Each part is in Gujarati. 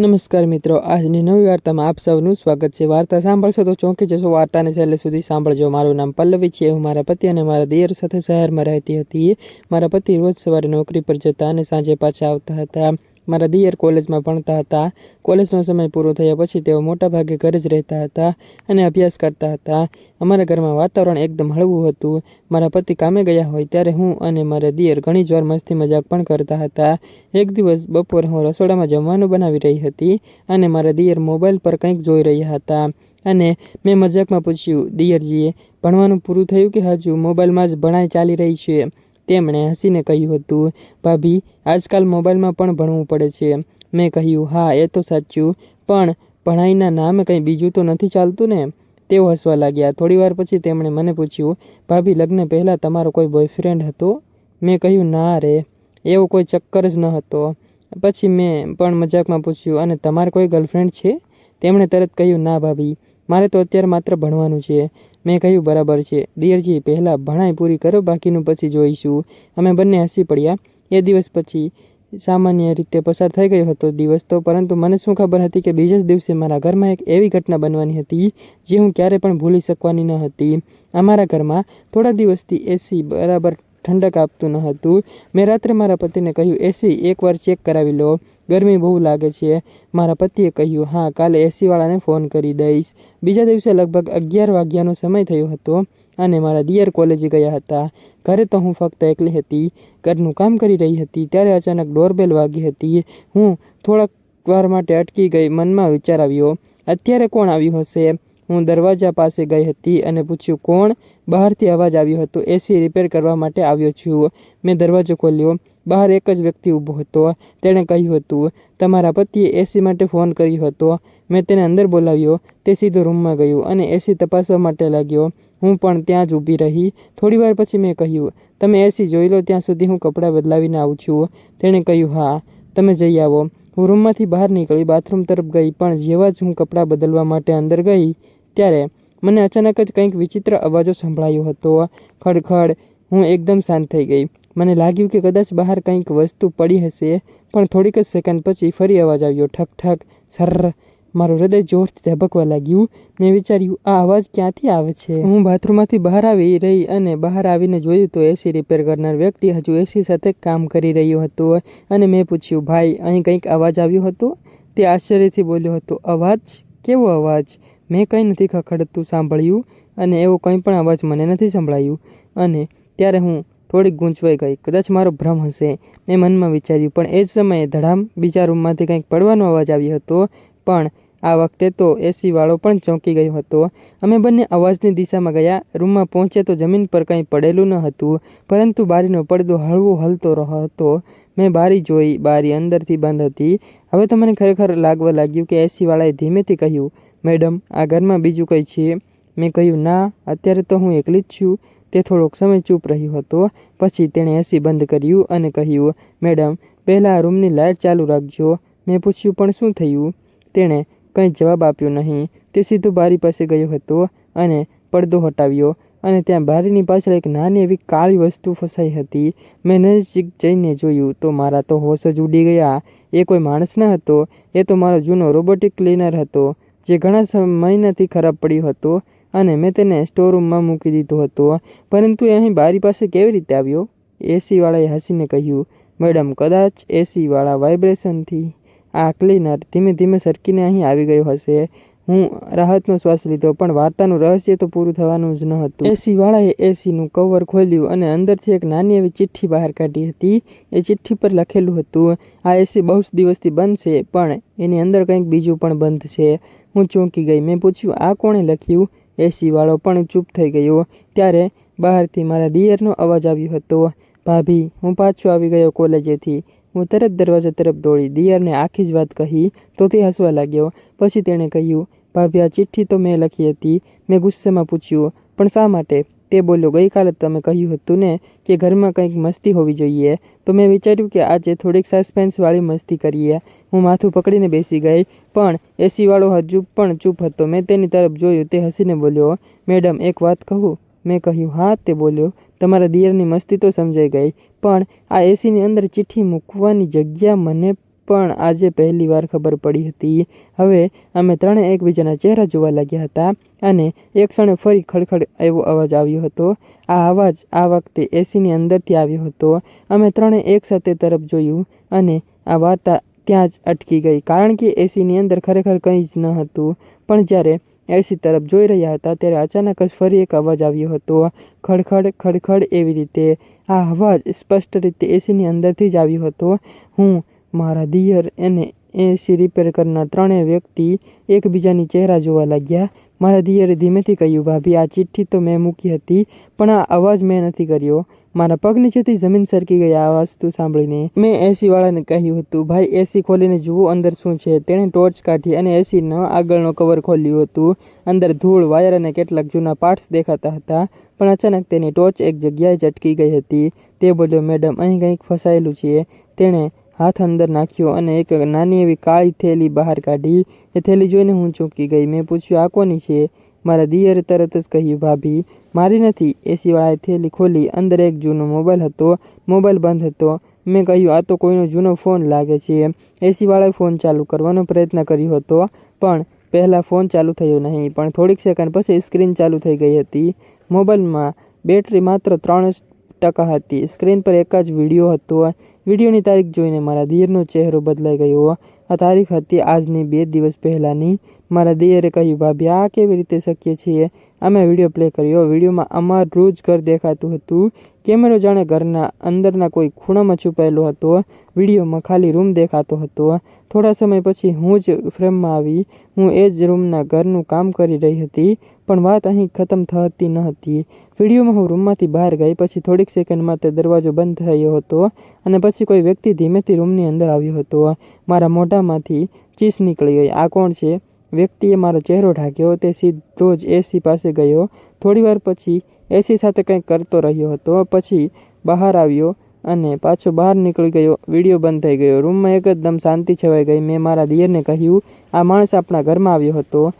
નમસ્કાર મિત્રો, આજની નવી વાર્તામાં આપ સૌનું સ્વાગત છે। વાર્તા સાંભળશો તો ચોંકી જશો। વાર્તાને છેલ્લે સુધી સાંભળજો। મારું નામ પલ્લવી છે। હું મારા પતિ અને મારા દિયર સાથે શહેરમાં રહેતી હતી। મારા પતિ રોજ સવારે નોકરી પર જતા અને સાંજે પાછા આવતા હતા। મારા દિયર કોલેજમાં ભણતા હતા। કોલેજનો સમય પૂરો થયા પછી તેઓ મોટાભાગે ઘરે જ રહેતા હતા અને અભ્યાસ કરતા હતા। અમારા ઘરમાં વાતાવરણ એકદમ હળવું હતું। મારા પતિ કામે ગયા હોય ત્યારે હું અને મારા દિયર ઘણી જ વાર મસ્તી મજાક પણ કરતા હતા। એક દિવસ બપોરે હું રસોડામાં જમવાનું બનાવી રહી હતી અને મારા દિયર મોબાઈલ પર કંઈક જોઈ રહ્યા હતા અને મેં મજાકમાં પૂછ્યું, દિયરજીએ ભણવાનું પૂરું થયું કે હજુ મોબાઈલમાં જ ભણાઈ ચાલી રહી છે? તેમણે હસીને કહ્યું હતું, ભાભી, આજકાલ મોબાઈલમાં પણ ભણવું પડે છે। મેં કહ્યું, હા એ તો સાચું, પણ ભણાઈના નામે કંઈ બીજું તો નથી ચાલતું ને? તેઓ હસવા લાગ્યા। થોડીવાર પછી તેમણે મને પૂછ્યું, ભાભી, લગ્ન પહેલાં તમારો કોઈ બોયફ્રેન્ડ હતો? મેં કહ્યું, ના રે, એવો કોઈ ચક્કર જ ન હતો। પછી મેં પણ મજાકમાં પૂછ્યું, અને તમારે કોઈ ગર્લફ્રેન્ડ છે? તેમણે તરત કહ્યું, ના ભાભી, મારે તો અત્યારે માત્ર ભણવાનું છે। મેં કહ્યું, બરાબર છે દિયરજી, પહેલાં ભણાઈ પૂરી કરો, બાકીનું પછી જોઈશું। અમે બંને હસી પડ્યા। એ દિવસ પછી સામાન્ય રીતે પસાર થઈ ગયો હતો દિવસ તો, પરંતુ મને શું ખબર હતી કે બીજા જ દિવસે મારા ઘરમાં એક એવી ઘટના બનવાની હતી જે હું ક્યારેય પણ ભૂલી શકવાની ન હતી। અમારા ઘરમાં થોડા દિવસથી એસી બરાબર ઠંડક આપતું ન હતું। મેં રાત્રે મારા પતિને કહ્યું, એસી એકવાર ચેક કરાવી લો, ગરમી બહુ લાગે છે। મારા પતિએ કહ્યું, હા, કાલે એસીવાળાને ફોન કરી દઈશ। બીજા દિવસે લગભગ 11 વાગ્યાનો સમય થયો હતો અને મારા દિયર કોલેજે ગયા હતા। ઘરે તો હું ફક્ત એકલી હતી, ઘરનું કામ કરી રહી હતી। ત્યારે અચાનક ડોરબેલ વાગી હતી। હું થોડાક વાર માટે અટકી ગઈ। મનમાં વિચાર આવ્યો, અત્યારે કોણ આવ્યું હશે? હું દરવાજા પાસે ગઈ હતી અને પૂછ્યું, કોણ? બહારથી અવાજ આવ્યો હતો, એસી રિપેર કરવા માટે આવ્યો છું। મેં દરવાજો ખોલ્યો। બહાર એક જ વ્યક્તિ ઊભો હતો। તેણે કહ્યું હતું, તમારા પતિએ એસી માટે ફોન કર્યો હતો। મેં તેને અંદર બોલાવ્યો। તે સીધો રૂમમાં ગયો અને એસી તપાસવા માટે લાગ્યો। હું પણ ત્યાં જ ઊભી રહી। થોડીવાર પછી મેં કહ્યું, તમે એસી જોઈ લો, ત્યાં સુધી હું કપડાં બદલાવીને આવું છું। તેણે કહ્યું, હા, તમે જઈ આવો। હું રૂમમાંથી બહાર નીકળી બાથરૂમ તરફ ગઈ, પણ જેવા જ હું કપડાં બદલવા માટે અંદર ગઈ ત્યારે મને અચાનક જ કંઈક વિચિત્ર અવાજો સંભળાયો હતો, ખડખડ। હું એકદમ શાંત થઈ ગઈ। મને લાગ્યું કે કદાચ બહાર કંઈક વસ્તુ પડી હશે, પણ થોડીક જ સેકન્ડ પછી ફરી અવાજ આવ્યો, ઠક ઠક, સર્ર। મારું હૃદય જોરથી ધબકવા લાગ્યું। મેં વિચાર્યું, આ અવાજ ક્યાંથી આવે છે? હું બાથરૂમમાંથી બહાર આવી રહી અને બહાર આવીને જોયું તો એસી રિપેર કરનાર વ્યક્તિ હજુ એસી સાથે કામ કરી રહ્યો હતો અને મેં પૂછ્યું, ભાઈ, અહીં કંઈક અવાજ આવ્યો હતો? તે આશ્ચર્યથી બોલ્યો હતો, અવાજ? કેવો અવાજ? મેં કંઈ નથી ખખડતું સાંભળ્યું અને એવો કંઈ પણ અવાજ મને નથી સંભળાયું। અને ત્યારે હું થોડીક ગૂંચવાઈ ગઈ, કદાચ મારો ભ્રમ હશે, મેં મનમાં વિચાર્યું। પણ એ જ સમયે ધડામ, બીજા રૂમમાંથી કંઈક પડવાનો અવાજ આવ્યો હતો, પણ આ વખતે તો એસીવાળો પણ ચોંકી ગયો હતો। અમે બંને અવાજની દિશામાં ગયા। રૂમમાં પહોંચ્યા તો જમીન પર કંઈ પડેલું ન હતું, પરંતુ બારીનો પડદો હળવો હલતો હતો। મેં બારી જોઈ, બારી અંદરથી બંધ હતી। હવે તો મને ખરેખર લાગવા લાગ્યું કે એસીવાળાએ ધીમેથી કહ્યું, મેડમ, આ ઘરમાં બીજું કંઈ છે? મેં કહ્યું, ના, અત્યારે તો હું એકલી જ છું। તે થોડોક સમય ચૂપ રહ્યો હતો, પછી તેણે એસી બંધ કર્યું અને કહ્યું, મેડમ, પહેલાં આ રૂમની લાઇટ ચાલુ રાખજો। મેં પૂછ્યું, પણ શું થયું? તેણે કંઈ જવાબ આપ્યો નહીં। તે સીધો બારી પાસે ગયો હતો અને પડદો હટાવ્યો અને ત્યાં બારીની પાછળ એક નાની એવી કાળી વસ્તુ ફસાઈ હતી। મેં નજીક જઈને જોયું તો મારા તો હોશ જ ઉડી ગયા। એ કોઈ માણસ ન હતો, એ તો મારો જૂનો રોબોટિક ક્લીનર હતો, જે ઘણા સમયથી ખરાબ પડ્યો હતો અને મેં તેને સ્ટોરરૂમમાં મૂકી દીધો હતો। પરંતુ એ અહીં બારી પાસે કેવી રીતે આવ્યો? એસીવાળાએ હસીને કહ્યું, મેડમ, કદાચ એસીવાળા વાઇબ્રેશનથી આ ક્લીનર ધીમે ધીમે સરકીને અહીં આવી ગયો હશે। હું રાહતનો શ્વાસ લીધો, પણ વાર્તાનું રહસ્ય તો પૂરું થવાનું જ ન હતું। એસીવાળાએ એસીનું કવર ખોલ્યું અને અંદરથી એક નાની એવી ચિઠ્ઠી બહાર કાઢી હતી। એ ચિઠ્ઠી પર લખેલું હતું, આ એસી બહુ દિવસથી બંધ છે, પણ એની અંદર કંઈક બીજું પણ બંધ છે। હું ચોંકી ગઈ। મેં પૂછ્યું, આ કોણે લખ્યું? એસીવાળો પણ ચૂપ થઈ ગયો। ત્યારે બહારથી મારા દિયરનો અવાજ આવ્યો હતો, ભાભી, હું પાછો આવી ગયો કોલેજેથી। હું તરત દરવાજા તરફ દોડી, દિયરને આખી જ વાત કહી તો તે હસવા લાગ્યો। પછી તેણે કહ્યું, ભાભી, આ ચિઠ્ઠી તો મેં લખી હતી। મેં ગુસ્સામાં પૂછ્યું, પણ શા માટે? તે બોલ્યો, ગઈકાલે તમે કહ્યું હતું ને કે ઘરમાં કંઈક મસ્તી હોવી જોઈએ, તો મેં વિચાર્યું કે આજે થોડીક સસ્પેન્સવાળી મસ્તી કરીએ। હું માથું પકડીને બેસી ગઈ, પણ એસીવાળો હજુ પણ ચૂપ હતો। મેં તેની તરફ જોયું। તે હસીને બોલ્યો, મેડમ, એક વાત કહું? મેં કહ્યું, હા। તે બોલ્યો, તમારા દિયરની મસ્તી તો સમજાઈ ગઈ, પણ આ એસીની અંદર ચિઠ્ઠી મૂકવાની જગ્યા મને પણ આજે પહેલી વાર ખબર પડી હતી. હવે અમે ત્રણે એકબીજાના ચહેરા જોવા લાગ્યા હતા અને એક ક્ષણે ફરી ખડખડ એવો અવાજ આવ્યો હતો. આ અવાજ આ વખતે એસીની અંદરથી આવ્યો હતો. અમે ત્રણે એકસાથે તરફ જોયું અને આ વાર્તા ત્યાં જ અટકી ગઈ, કારણ કે એસીની અંદર ખરેખર કંઈ જ ન હતું. પણ જ્યારે એસી તરફ જોઈ રહ્યા હતા ત્યારે અચાનક જ ફરી એક અવાજ આવ્યો હતો, ખડખડ ખડખડ એવી રીતે. આ અવાજ સ્પષ્ટ રીતે એસીની અંદરથી જ આવ્યો હતો. હું, મારા દિયર અને એસી રિપેર કરનાર ત્રણેય વ્યક્તિ એકબીજાની ચહેરા જોવા લાગ્યા. મારા દિયરે ધીમેથી કહ્યું, ભાભી, આ ચિઠ્ઠી તો મેં મૂકી હતી, પણ આ અવાજ મેં નથી કર્યો. મારા પગ નીચેથી જમીન સરકી ગઈ આ વસ્તુ સાંભળીને. મેં એસીવાળાને કહ્યું હતું, ભાઈ, એસી ખોલીને જુઓ અંદર શું છે. તેણે ટોર્ચ કાઢી અને એસીનો આગળનો કવર ખોલ્યું હતું. અંદર ધૂળ, વાયર અને કેટલાક જૂના પાર્ટ્સ દેખાતા હતા. પણ અચાનક તેની ટોર્ચ એક જગ્યાએ જ અટકી ગઈ હતી. તે બોલ્યો, મેડમ, અહીં કંઈક ફસાયેલું છે. તેણે હાથ અંદર નાખ્યો અને એક નાની એવી કાળી થેલી બહાર કાઢી. એ થેલી જોઈને હું ચોંકી ગઈ. મેં પૂછ્યું, આ કોની છે? મારા દિયરે તરત જ કહ્યું, ભાભી, મારી નથી. એસીવાળાએ થેલી ખોલી. અંદર એક જૂનો મોબાઈલ હતો. મોબાઈલ બંધ હતો. મેં કહ્યું, આ તો કોઈનો જૂનો ફોન લાગે છે. એસીવાળાએ ફોન ચાલુ કરવાનો પ્રયત્ન કર્યો હતો, પણ પહેલાં ફોન ચાલુ થયો નહીં. પણ થોડીક સેકન્ડ પછી સ્ક્રીન ચાલુ થઈ ગઈ હતી. મોબાઈલમાં બેટરી માત્ર 3% હતી. સ્ક્રીન પર એક જ વિડીયો હતો. વિડીયોની તારીખ જોઈને મારા દિયરનો ચહેરો બદલાઈ ગયો. આ તારીખ હતી આજની 2 દિવસ પહેલાંની. મારા દિયરે કહ્યું, ભાભી, આ કેવી રીતે શક્ય છે? અમે વિડીયો પ્લે કર્યો. વિડીયોમાં અમારું જ ઘર દેખાતું હતું. કેમેરો જાણે ઘરના અંદરના કોઈ ખૂણામાં છુપાયેલો હતો. વિડીયોમાં ખાલી રૂમ દેખાતો હતો. થોડા સમય પછી હું જ ફ્રેમમાં આવી. હું એ જ રૂમના ઘરનું કામ કરી રહી હતી. પણ વાત અહીં ખતમ થતી ન હતી. વિડીયોમાં હું રૂમમાંથી બહાર ગઈ. પછી થોડીક સેકન્ડમાં તે દરવાજો બંધ થયો હતો અને પછી કોઈ વ્યક્તિ ધીમેથી રૂમની અંદર આવ્યો હતો. મારા મોઢામાંથી ચીસ નીકળી ગઈ. આ કોણ છે? વ્યક્તિએ મારો ચહેરો ઢાંક્યો. તે સીધો જ એસી પાસે ગયો. થોડીવાર પછી એસી સાથે કંઈક કરતો રહ્યો હતો. પછી બહાર આવ્યો અને પાછો બહાર નીકળી ગયો. વિડીયો બંધ થઈ ગયો. રૂમમાં એકદમ શાંતિ છવાઈ ગઈ. મેં મારા દિયરને કહ્યું, આ માણસ આપણા ઘરમાં આવ્યો હતો.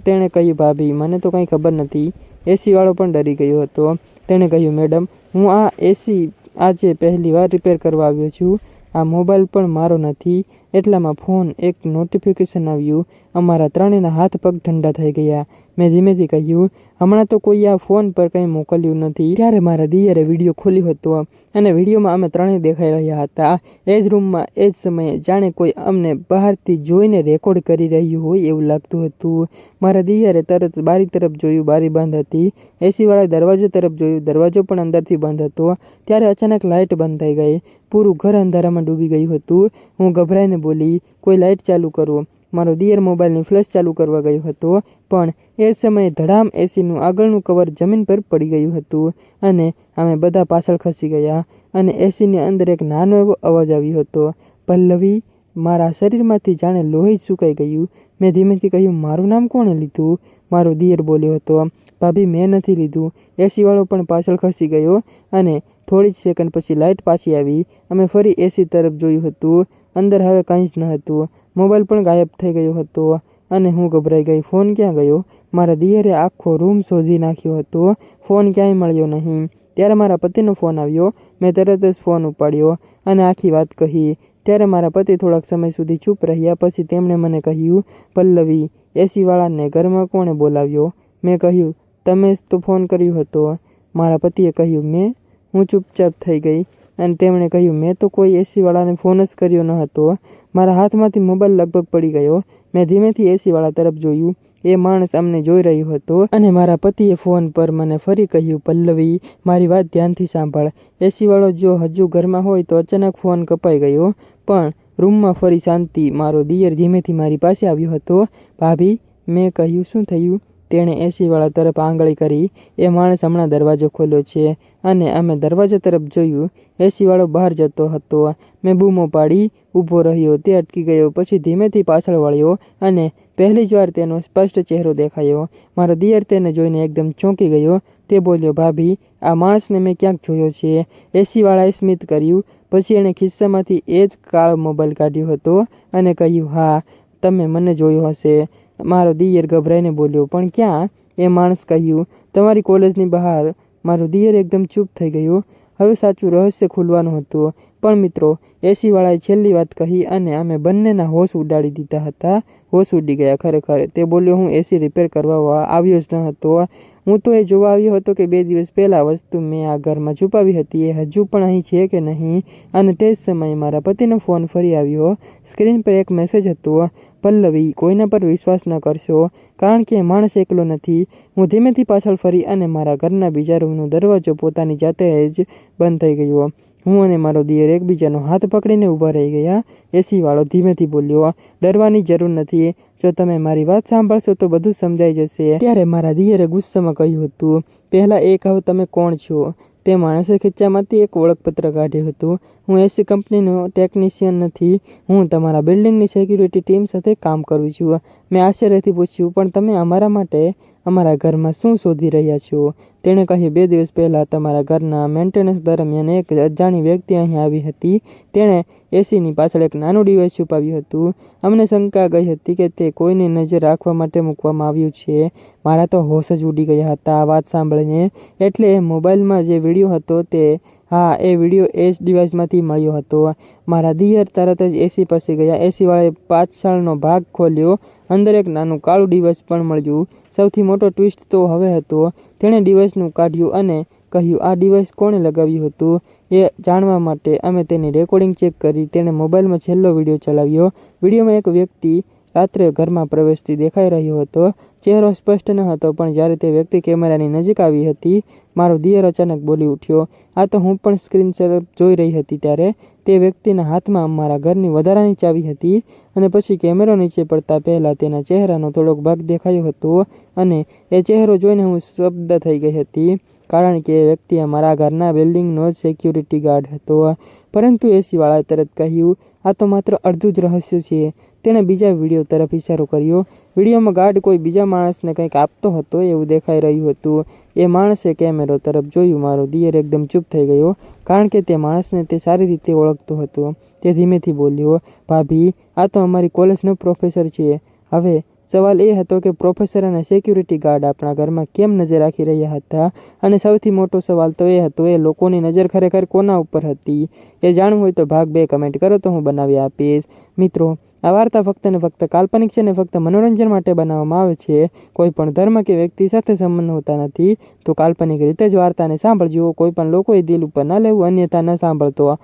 તેણે કહ્યું, ભાભી, મને તો કંઈ ખબર નથી. એસીવાળો પણ ડરી ગયો હતો. તેણે કહ્યું, મેડમ, હું આ એસી આજે પહેલી વાર રિપેર કરવા આવ્યો છું. આ મોબાઈલ પણ મારો નથી. એટલામાં ફોન એક નોટિફિકેશન આવ્યું. અમારા ત્રણેયના હાથ પગ ઠંડા થઈ ગયા. મેં ધીમેથી કહ્યું, હમણાં તો કોઈ આ ફોન પર કંઈ મોકલ્યું નથી. ત્યારે મારા દિયરે વિડીયો ખોલ્યો હતો અને વિડીયોમાં અમે ત્રણેય દેખાઈ રહ્યા હતા. એ જ રૂમમાં એ જ સમયે જાણે કોઈ અમને બહારથી જોઈને રેકોર્ડ કરી રહ્યું હોય એવું લાગતું હતું. મારા દિયરે તરત બારી તરફ જોયું. બારી બંધ હતી. એસીવાળાએ દરવાજા તરફ જોયું. દરવાજો પણ અંદરથી બંધ હતો. ત્યારે અચાનક લાઇટ બંધ થઈ ગઈ. પૂરું ઘર અંધારામાં ડૂબી ગયું હતું. હું ગભરાઈને બોલી, કોઈ લાઇટ ચાલુ કરો. મારો દિયર મોબાઈલની ફ્લેશ ચાલુ કરવા ગયો હતો, પણ એ સમયે ધડામ એસીનું આગળનું કવર જમીન પર પડી ગયું હતું અને અમે બધા પાછળ ખસી ગયા અને એસીની અંદર એક નાનો એવો અવાજ આવ્યો હતો, પલ્લવી. મારા શરીરમાંથી જાણે લોહી સુકાઈ ગયું. મેં ધીમેથી કહ્યું, મારું નામ કોણે લીધું? મારો દિયર બોલ્યો હતો, ભાભી, મેં નથી લીધું. એસીવાળો પણ પાછળ ખસી ગયો અને થોડી જ સેકન્ડ પછી લાઇટ પાછી આવી. અમે ફરી એસી તરફ જોયું હતું. અંદર હવે કંઈ જ ન હતું. મોબાઈલ પણ ગાયબ થઈ ગયો હતો અને હું ગભરાઈ ગઈ. ફોન ક્યાં ગયો? મારા દિયરે આખો રૂમ શોધી નાખ્યો હતો. ફોન ક્યાંય મળ્યો નહીં. ત્યારે મારા પતિનો ફોન આવ્યો. મેં તરત જ ફોન ઉપાડ્યો અને આખી વાત કહી. ત્યારે મારા પતિ થોડાક સમય સુધી ચૂપ રહ્યા. પછી તેમણે મને કહ્યું, પલ્લવી, એસીવાળાને ઘરમાં કોણે બોલાવ્યો? મેં કહ્યું, તમે જ તો ફોન કર્યો હતો. મારા પતિએ કહ્યું, હું ચૂપચાપ થઈ ગઈ અને તેમણે કહ્યું, મેં તો કોઈ એસીવાળાને ફોન જ કર્યો ન હતો. મારા હાથમાંથી મોબાઈલ લગભગ પડી ગયો. મેં ધીમેથી એસીવાળા તરફ જોયું. એ માણસ અમને જોઈ રહ્યો હતો અને મારા પતિએ ફોન પર મને ફરી કહ્યું, પલ્લવી, મારી વાત ધ્યાનથી સાંભળ. એસીવાળો જો હજુ ઘરમાં હોય તો અચાનક ફોન કપાઈ ગયો, પણ રૂમમાં ફરી શાંતિ. મારો દિયર ધીમેથી મારી પાસે આવ્યો હતો. ભાભી, મેં કહ્યું, શું થયું? તેણે એસીવાળા તરફ આંગળી કરી. એ માણસ હમણાં દરવાજો ખોલ્યો છે અને અમે દરવાજા તરફ જોયું. એસીવાળો બહાર જતો હતો. મેં બૂમો પાડી. ઊભો રહ્યો. તે અટકી ગયો. પછી ધીમેથી પાછળ વળ્યો અને પહેલી જ વાર તેનો સ્પષ્ટ ચહેરો દેખાયો. મારો દિયર તેને જોઈને એકદમ ચોંકી ગયો. તે બોલ્યો, ભાભી, આ માણસને મેં ક્યાંક જોયો છે. એસીવાળાએ સ્મિત કર્યું. પછી એણે ખિસ્સામાંથી એ જ કાળો મોબાઈલ કાઢ્યો હતો અને કહ્યું, હા, તમે મને જોયો હશે. મારો દિયર ગભરાઈને બોલ્યો, પણ ક્યાં? એ માણસ કહ્યું, તમારી કોલેજની બહાર. મારો દિયર એકદમ ચૂપ થઈ ગયો. હવે સાચું રહસ્ય ખુલવાનું હતું. પણ મિત્રો એસીવાળાએ છેલ્લી વાત કહી અને અમે બંનેના હોશ ઉડાડી દીધા હતા. હોશ ઉડી ગયા ખરેખર. તે બોલ્યો, હું એસી રિપેર કરવા આવ્યો જ ન હતો. હું તો એ જોવા આવ્યો હતો કે 2 દિવસ પહેલાં વસ્તુ મેં આ ઘરમાં છુપાવી હતી એ હજુ પણ અહીં છે કે નહીં. અને તે જ સમયે મારા પતિનો ફોન ફરી આવ્યો. સ્ક્રીન પર એક મેસેજ હતો, પલ્લવી, કોઈના પર વિશ્વાસ ન કરશો કારણ કે માણસ એકલો નથી. હું ધીમેથી પાછળ ફરી અને મારા ઘરના બીજા રૂમનો દરવાજો પોતાની જાતે જ બંધ થઈ ગયો. હું અને મારો દિયર એકબીજાનો હાથ પકડીને ઊભા રહી ગયા. એસીવાળો ધીમેથી બોલ્યો, ડરવાની જરૂર નથી. જો તમે મારી વાત સાંભળશો તો બધું સમજાઈ જશે. ત્યારે મારા દિયરે ગુસ્સામાં કહ્યું હતું, પહેલાં એ કહો તમે કોણ છો? તે માણસે ખીચામાંથી એક ઓળખપત્ર કાઢ્યું હતું. હું એસી કંપનીનો ટેકનિશિયન નથી. હું તમારા બિલ્ડિંગની સિક્યુરિટી ટીમ સાથે કામ કરું છું. મેં આશ્ચર્યથી પૂછ્યું, પણ તમે અમારા માટે અમારા ઘરમાં શું શોધી રહ્યા છો? તેણે કહ્યું, 2 દિવસ પહેલાં તમારા ઘરના મેન્ટેનન્સ દરમિયાન એક અજાણી વ્યક્તિ અહીં આવી હતી. તેણે એસીની પાછળ એક નાનું ડિવાઇસ છુપાવ્યું હતું. અમને શંકા ગઈ હતી કે તે કોઈની નજર રાખવા માટે મૂકવામાં આવ્યું છે. મારા તો હોશ જ ઉડી ગયા હતા આ વાત સાંભળીને. એટલે એ મોબાઈલમાં જે વિડીયો હતો તે હા, એ વિડીયો એ જ ડિવાઇસમાંથી મળ્યો હતો. મારા દિયર તરત જ એસી પાસે ગયા. એસીવાળાએ પાછળનો ભાગ ખોલ્યો. અંદર એક નાનું કાળું ડિવાઇસ પણ મળ્યું. સૌથી મોટો ટ્વિસ્ટ તો હવે હતો. તેણે ડિવાઇસનું કાઢ્યું અને કહ્યું, આ ડિવાઇસ કોણે લગાવ્યું હતું એ જાણવા માટે અમે તેની રેકોર્ડિંગ ચેક કરી. તેણે મોબાઈલમાં છેલ્લો વિડીયો ચલાવ્યો. વિડીયોમાં એક વ્યક્તિ રાત્રે ઘરમાં પ્રવેશતી દેખાઈ રહ્યો હતો. ચહેરો સ્પષ્ટ ન હતો, પણ જ્યારે તે વ્યક્તિ કેમેરાની નજીક આવી હતી, મારો દિયર અચાનક બોલી ઉઠ્યો. આ તો હું પણ સ્ક્રીન તરફ જોઈ રહી હતી ત્યારે તે વ્યક્તિના હાથમાં અમારા ઘરની વધારાની ચાવી હતી. અને પછી કેમેરો નીચે પડતા પહેલાં તેના ચહેરાનો થોડોક ભાગ દેખાયો હતો અને એ ચહેરો જોઈને હું સ્તબ્ધ થઈ ગઈ હતી કારણ કે એ વ્યક્તિ અમારા ઘરના બિલ્ડિંગનો જ સિક્યુરિટી ગાર્ડ હતો. પરંતુ એસીવાળાએ તરત કહ્યું, આ તો માત્ર અડધું જ રહસ્ય છે. તેણે બીજા વિડીયો તરફ ઇશારો કર્યો. વિડીયોમાં ગાર્ડ કોઈ બીજા માણસને કંઈક આપતો હતો એવું દેખાઈ રહ્યું હતું. એ માણસે કેમેરો તરફ જોયું. મારો દિયર એકદમ ચૂપ થઈ ગયો કારણ કે તે માણસને તે સારી રીતે ઓળખતો હતો. તે ધીમેથી બોલ્યો, ભાભી, આ તો અમારી કોલેજનો પ્રોફેસર છે. હવે સવાલ એ હતો કે પ્રોફેસર અને સિક્યુરિટી ગાર્ડ આપણા ઘરમાં કેમ નજર રાખી રહ્યા હતા? અને સૌથી મોટો સવાલ તો એ હતો, એ લોકોની નજર ખરેખર કોના ઉપર હતી? એ જાણવું હોય તો ભાગ 2 કમેન્ટ કરો તો હું બનાવી આપીશ. મિત્રો, આ વાર્તા ફક્ત ને ફક્ત કાલ્પનિક છે ને ફક્ત મનોરંજન માટે બનાવવામાં આવે છે. કોઈ પણ ધર્મ કે વ્યક્તિ સાથે સંબંધ હોતા નથી. તો કાલ્પનિક રીતે જ વાર્તાને સાંભળજો. કોઈ પણ લોકોએ દિલ ઉપર ન લેવું, અન્યથા ન સાંભળતો.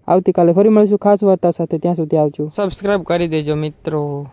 આવતીકાલે ફરી મળીશું ખાસ વાર્તા સાથે. ત્યાં સુધી આવજો. સબસ્ક્રાઇબ કરી દેજો મિત્રો.